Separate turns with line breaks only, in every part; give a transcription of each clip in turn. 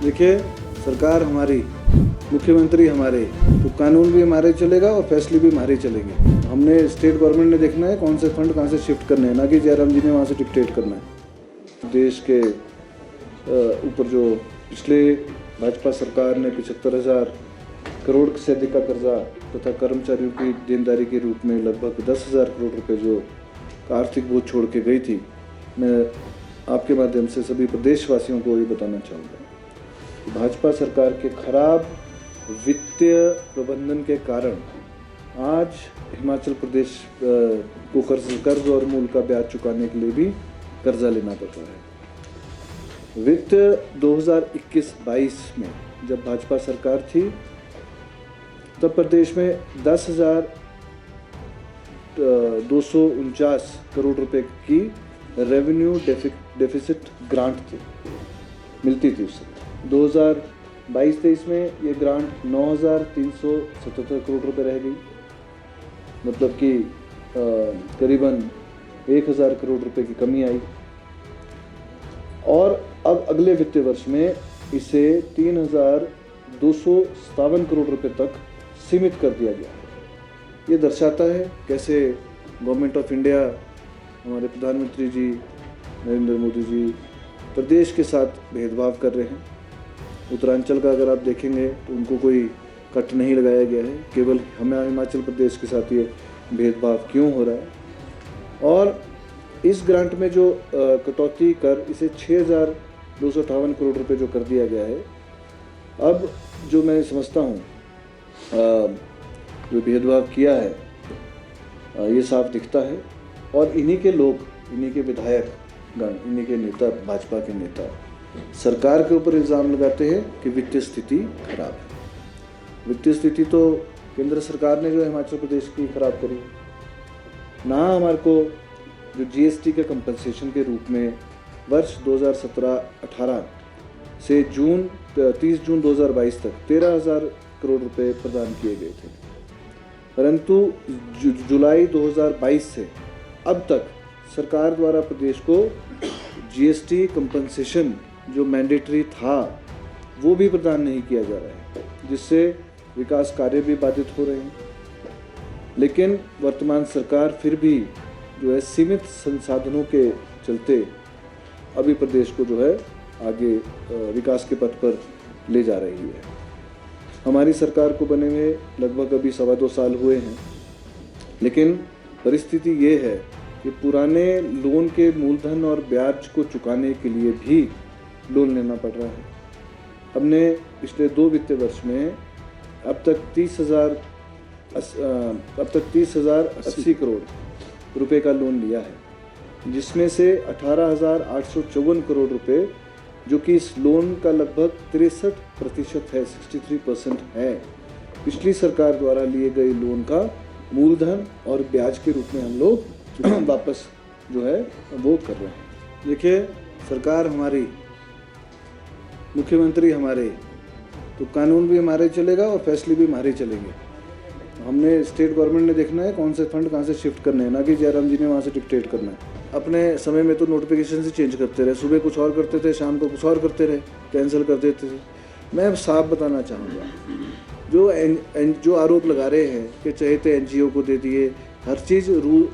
देखिए, सरकार हमारी, मुख्यमंत्री हमारे, तो कानून भी हमारे चलेगा और फैसले भी हमारे चलेंगे। हमने स्टेट गवर्नमेंट ने देखना है कौन से फंड कहाँ से शिफ्ट करने हैं, ना कि जयराम जी ने वहाँ से डिक्टेट करना है। देश के ऊपर जो पिछले भाजपा सरकार ने 75,000 करोड़ से अधिक का कर्जा तथा कर्मचारियों की देनदारी के रूप में लगभग 10,000 करोड़ रुपए जो आर्थिक बोझ छोड़ के गई थी, मैं आपके माध्यम से सभी प्रदेशवासियों को ये बताना चाहूँगा कि भाजपा सरकार के खराब वित्तीय प्रबंधन के कारण आज हिमाचल प्रदेश को कर्ज और मूल का ब्याज चुकाने के लिए भी कर्जा लेना पड़ रहा है। वित्त 2021-22 में जब भाजपा सरकार थी तब प्रदेश में 10,249 करोड़ रुपए की रेवेन्यू डेफिसिट ग्रांट थी, मिलती थी उससे। 2022-23 में ये ग्रांट 9,377 करोड़ रुपए रह गई, मतलब कि करीबन 1,000 करोड़ रुपए की कमी आई। और अब अगले वित्तीय वर्ष में इसे 3,257 करोड़ रुपए तक सीमित कर दिया गया। ये दर्शाता है कैसे गवर्नमेंट ऑफ इंडिया, हमारे प्रधानमंत्री जी नरेंद्र मोदी जी प्रदेश के साथ भेदभाव कर रहे हैं। उत्तरांचल का अगर आप देखेंगे तो उनको कोई कट नहीं लगाया गया है, केवल हमें हिमाचल प्रदेश के साथ ये भेदभाव क्यों हो रहा है। और इस ग्रांट में जो कटौती कर इसे 6,258 करोड़ रुपए जो कर दिया गया है, अब जो मैं समझता हूँ जो भेदभाव किया है ये साफ दिखता है। और इन्हीं के लोग, इन्हीं के विधायक गण, इन्हीं के नेता, भाजपा के नेता सरकार के ऊपर इल्ज़ाम लगाते हैं कि वित्तीय स्थिति खराब है। वित्तीय स्थिति तो केंद्र सरकार ने जो हिमाचल प्रदेश की खराब करी, ना हमारे को जो जीएसटी के कंपनसेशन के रूप में वर्ष 2017-18 से 30 जून 2022 तक 13,000 करोड़ रुपए प्रदान किए गए थे, परंतु जुलाई 2022 से अब तक सरकार द्वारा प्रदेश को जीएसटी कंपनसेशन जो मैंडेटरी था वो भी प्रदान नहीं किया जा रहा है, जिससे विकास कार्य भी बाधित हो रहे हैं। लेकिन वर्तमान सरकार फिर भी जो है सीमित संसाधनों के चलते अभी प्रदेश को जो है आगे विकास के पथ पर ले जा रही है। हमारी सरकार को बने हुए लगभग अभी 2.25 साल हुए हैं, लेकिन परिस्थिति ये है कि पुराने लोन के मूलधन और ब्याज को चुकाने के लिए भी लोन लेना पड़ रहा है। हमने पिछले 2 वित्तीय वर्ष में अब तक 30,080 करोड़ रुपए का लोन लिया है, जिसमें से 18,854 करोड़ रुपए, जो कि इस लोन का लगभग 63% है, 63% है, पिछली सरकार द्वारा लिए गए लोन का मूलधन और ब्याज के रूप में हम लोग वापस जो है वो कर रहे हैं। देखिए, सरकार हमारी, मुख्यमंत्री हमारे, तो कानून भी हमारे चलेगा और फैसले भी हमारे चलेंगे। हमने स्टेट गवर्नमेंट ने देखना है कौन से फंड कहाँ से शिफ्ट करने हैं, ना कि जयराम जी ने वहाँ से डिक्टेट करना है। अपने समय में तो नोटिफिकेशन से चेंज करते रहे, सुबह कुछ और करते थे, शाम को कुछ और करते रहे, कैंसिल कर देते थे। मैं साफ बताना चाहूँगा, जो आरोप लगा रहे हैं कि चहेते एनजीओ को दे दिए, हर चीज़ रूल,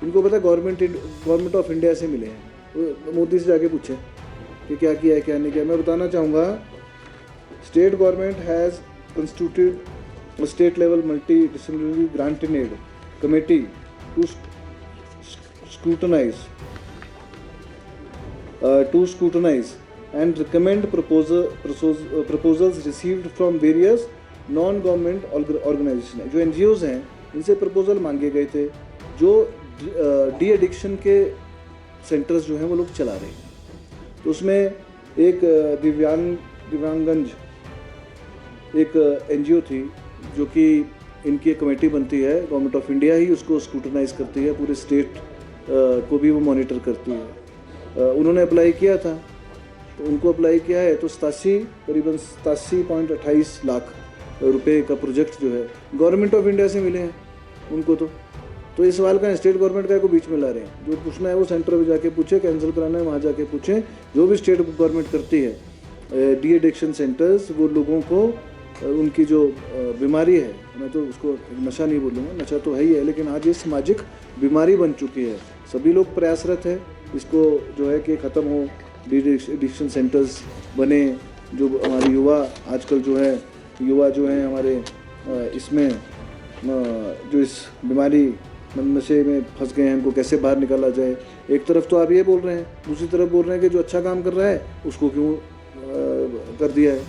उनको पता है गवर्नमेंट ऑफ इंडिया से मिले हैं। मोदी से जाके पूछे कि क्या किया है क्या नहीं किया। मैं बताना चाहूँगा, state government has constituted state level multi disciplinary grant in aid committee to scrutinize and recommend proposals received from various non-government organizations। जो NGOs हैं, इनसे प्रपोजल मांगे गए थे, जो डी एडिक्शन के सेंटर्स जो हैं वो लोग चला रहे हैं। तो उसमें एक दिव्यांगंज एक NGO थी, जो कि इनकी एक कमेटी बनती है, गवर्नमेंट ऑफ इंडिया ही उसको स्क्रूटनाइज करती है, पूरे स्टेट को भी वो मॉनिटर करती है। उन्होंने अप्लाई किया था, तो उनको अप्लाई किया है तो करीबन 87.28 लाख रुपए का प्रोजेक्ट जो है गवर्नमेंट ऑफ इंडिया से मिले हैं उनको। तो इस सवाल का स्टेट गवर्नमेंट का को बीच में ला रहे हैं। जो पूछना है वो सेंटर पे जाके पूछे, कैंसिल कराना है वहाँ जाके पूछें, जो भी स्टेट गवर्नमेंट करती है। डी एडिक्शन सेंटर्स वो लोगों को उनकी जो बीमारी है, मैं तो उसको नशा नहीं बोलूँगा, नशा तो है ही है, लेकिन आज ये सामाजिक बीमारी बन चुकी है। सभी लोग प्रयासरत है इसको जो है कि ख़त्म हो, डी एडिक्शन सेंटर्स बने। जो हमारे युवा आजकल जो है हमारे इसमें जो इस बीमारी नशे में फंस गए हैं, उनको कैसे बाहर निकाला जाए। एक तरफ तो आप ये बोल रहे हैं, दूसरी तरफ बोल रहे हैं कि जो अच्छा काम कर रहा है उसको क्यों कर दिया है।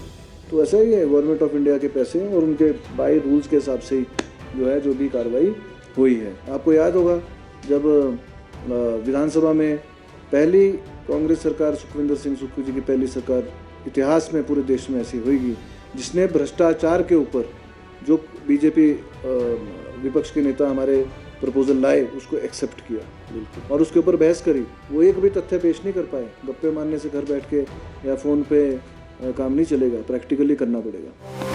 तो ऐसा ही है, गवर्नमेंट ऑफ इंडिया के पैसे और उनके बाय रूल्स के हिसाब से ही जो भी कार्रवाई हुई है। आपको याद होगा जब विधानसभा में पहली कांग्रेस सरकार, सुखविंदर सिंह सुक्खू जी की पहली सरकार इतिहास में पूरे देश में ऐसी होगी जिसने भ्रष्टाचार के ऊपर जो बीजेपी विपक्ष के नेता हमारे प्रपोजल लाए उसको एक्सेप्ट किया और उसके ऊपर बहस करी। वो एक भी तथ्य पेश नहीं कर पाए। गप्पे मारने से घर बैठ के या फ़ोन पे काम नहीं चलेगा, प्रैक्टिकली करना पड़ेगा।